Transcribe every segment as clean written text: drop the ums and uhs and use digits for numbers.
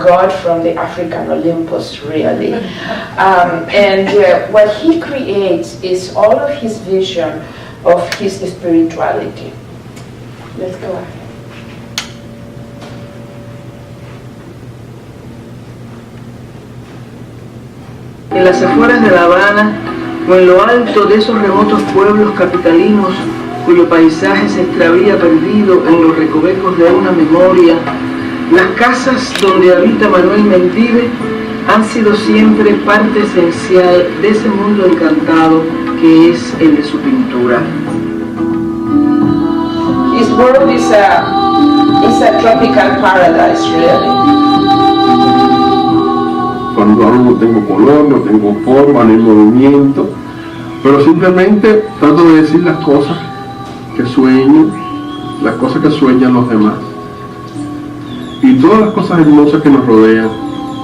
god from the African Olympus, really. What he creates is all of his vision of his spirituality. Let's go ahead. En las afueras de La Habana, o en lo alto de esos remotos pueblos capitalinos, cuyo paisaje se extravía perdido en los recovecos de una memoria, las casas donde habita Manuel Mendive han sido siempre parte esencial de ese mundo encantado que es el de su pintura. His world is a tropical paradise, really. Cuando hablo no tengo color, no tengo forma, ni movimiento, pero simplemente trato de decir las cosas que sueño, las cosas que sueñan los demás. Y todas las cosas hermosas que nos rodean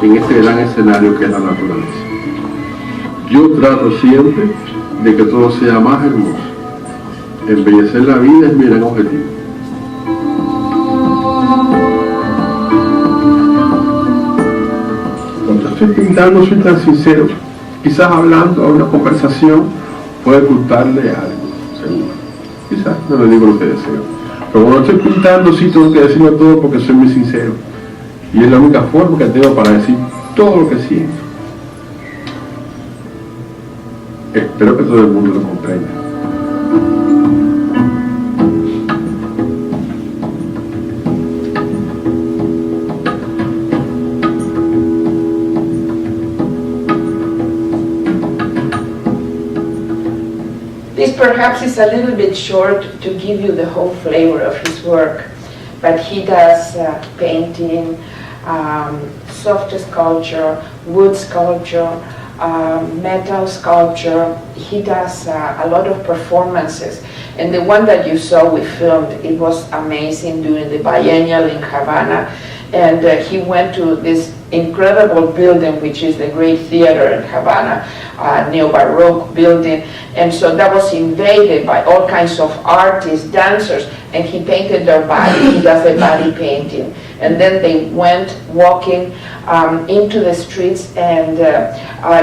en este gran escenario que es la naturaleza. Yo trato siempre de que todo sea más hermoso. Embellecer la vida es mi gran objetivo. Cuando estoy pintando soy tan sincero. Quizás hablando a una conversación puede ocultarle algo, seguro. Quizás no le digo lo que deseo. Pero cuando estoy pintando sí tengo que decirlo todo porque soy muy sincero. Y es la única forma que tengo para decir todo lo que siento. Espero que todo el mundo lo comprenda. This perhaps is a little bit short to give you the whole flavor of his work, but he does painting, soft sculpture, wood sculpture, metal sculpture. He does a lot of performances, and the one that you saw we filmed, it was amazing during the biennial in Havana, and he went to this incredible building, which is the Great Theater in Havana, neo-Baroque building, and so that was invaded by all kinds of artists, dancers, and he painted their body. He does the body painting, and then they went walking into the streets, and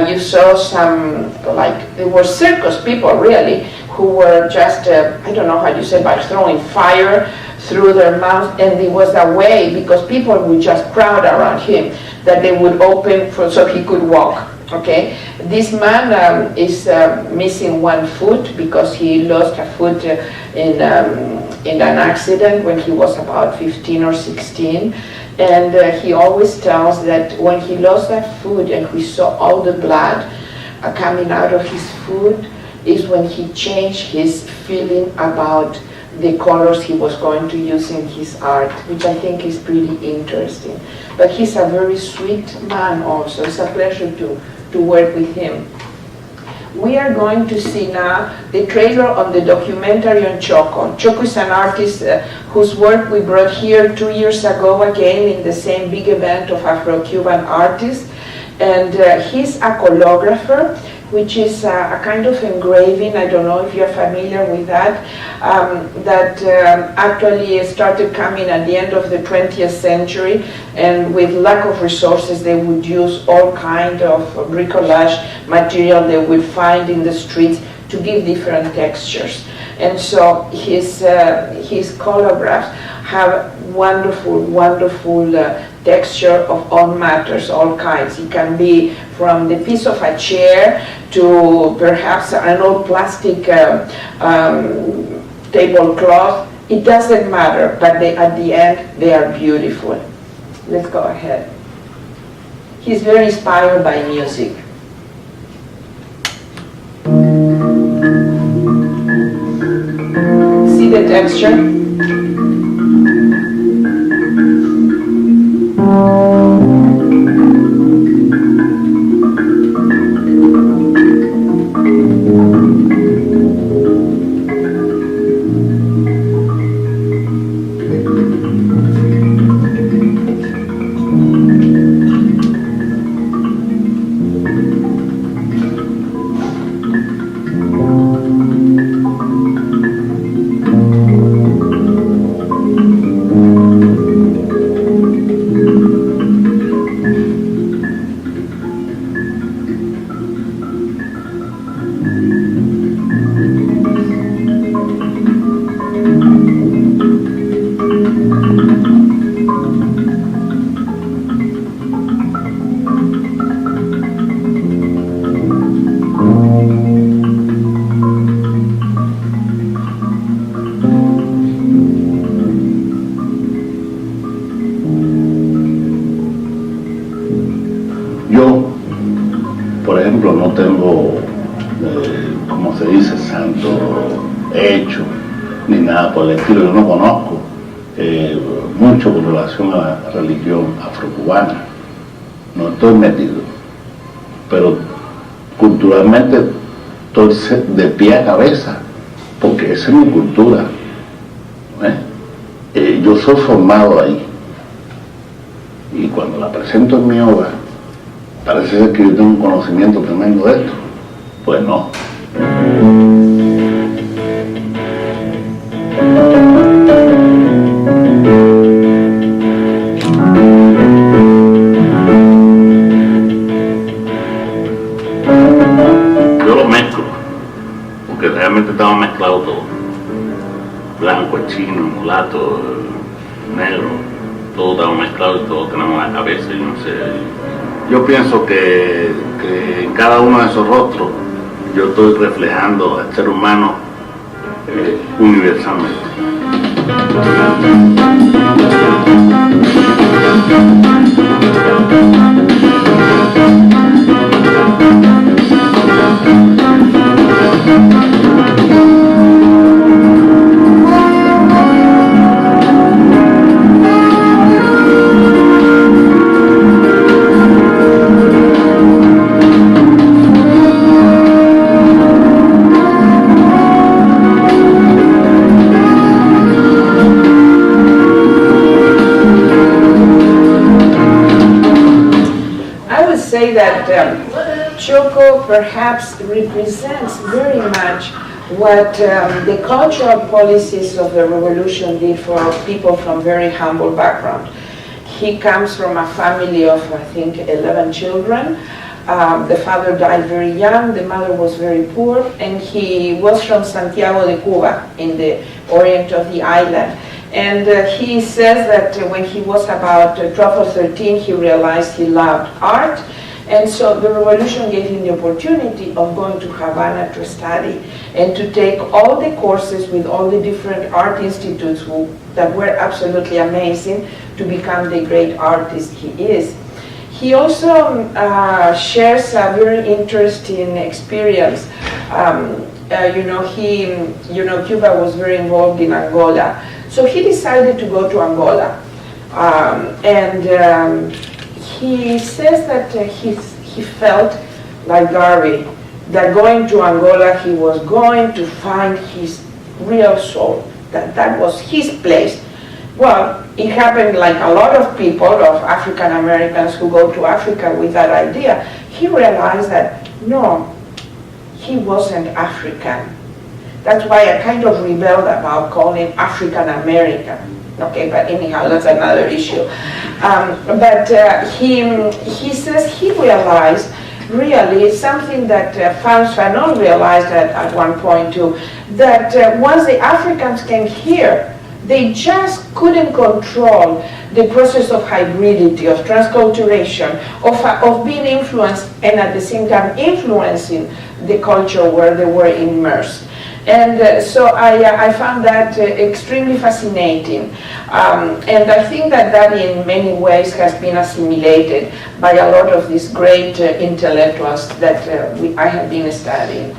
you saw some, like, they were circus people really, who were just, I don't know how you say, by throwing fire through their mouth, and it was a way, because people would just crowd around him, that they would open so he could walk. Okay, this man is missing one foot because he lost a foot in an accident when he was about 15 or 16, and he always tells that when he lost that foot and he saw all the blood coming out of his foot is when he changed his feeling about the colors he was going to use in his art, which I think is pretty interesting. But he's a very sweet man also. It's a pleasure to work with him. We are going to see now the trailer on the documentary on Choco. Choco is an artist whose work we brought here 2 years ago again in the same big event of Afro-Cuban artists. And he's a colographer, which is a kind of engraving. I don't know if you're familiar with that, actually started coming at the end of the 20th century, and with lack of resources they would use all kind of bricolage material they would find in the streets to give different textures. And so his colographs have wonderful, wonderful texture of all matters, all kinds. It can be from the piece of a chair to perhaps an old plastic tablecloth. It doesn't matter, but at the end they are beautiful. Let's go ahead. He's very inspired by music. See the texture? tengo, como se dice, santo hecho, ni nada por el estilo. Yo no conozco mucho con relación a la religión afrocubana. No estoy metido, pero culturalmente estoy de pie a cabeza, porque esa es mi cultura. Yo soy formado ahí, y cuando la presento en mi obra, parece ser que yo tengo un conocimiento tremendo de esto. Pues no. Yo lo mezclo, porque realmente estaba mezclado todo. Blanco, chino, mulato, negro, todo estaba mezclado y todo tenemos la cabeza, y no sé. Yo pienso que en cada uno de esos rostros yo estoy reflejando al ser humano universalmente. Say that Choco perhaps represents very much what the cultural policies of the revolution did for people from very humble background. He comes from a family of, I think, 11 children. The father died very young, the mother was very poor, and he was from Santiago de Cuba, in the orient of the island. And he says that when he was about 12 or 13, he realized he loved art. And so the revolution gave him the opportunity of going to Havana to study and to take all the courses with all the different art institutes that were absolutely amazing to become the great artist he is. He also shares a very interesting experience. Cuba was very involved in Angola. So he decided to go to Angola. He says that he felt like Garvey, that going to Angola he was going to find his real soul, that was his place. Well, it happened like a lot of people, of African Americans who go to Africa with that idea. He realized that, no, he wasn't African. That's why I kind of rebelled about calling African American. Okay, but anyhow, that's another issue. He says he realized really something that Frantz Fanon realized at one point too, that once the Africans came here, they just couldn't control the process of hybridity, of transculturation, of being influenced and at the same time influencing the culture where they were immersed. And so I found that extremely fascinating. And I think that in many ways has been assimilated by a lot of these great intellectuals that I have been studying.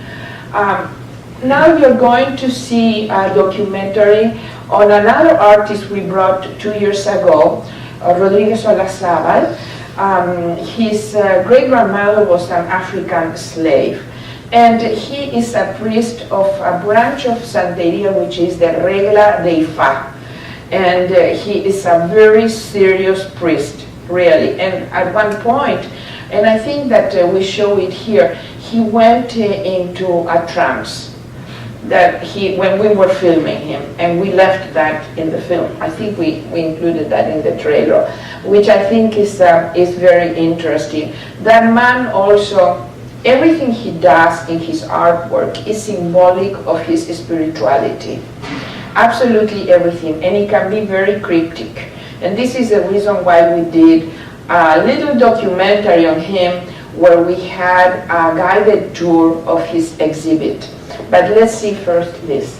Now you're going to see a documentary on another artist we brought 2 years ago, Rodriguez Olazábal. His great-grandmother was an African slave. And he is a priest of a branch of Santeria, which is the Regla de Ifá. And he is a very serious priest, really. And at one point, and I think that we show it here, he went into a trance that when we were filming him, and we left that in the film. I think we included that in the trailer, which I think is very interesting. That man also, everything he does in his artwork is symbolic of his spirituality. Absolutely everything, and it can be very cryptic. And this is the reason why we did a little documentary on him where we had a guided tour of his exhibit. But let's see first this.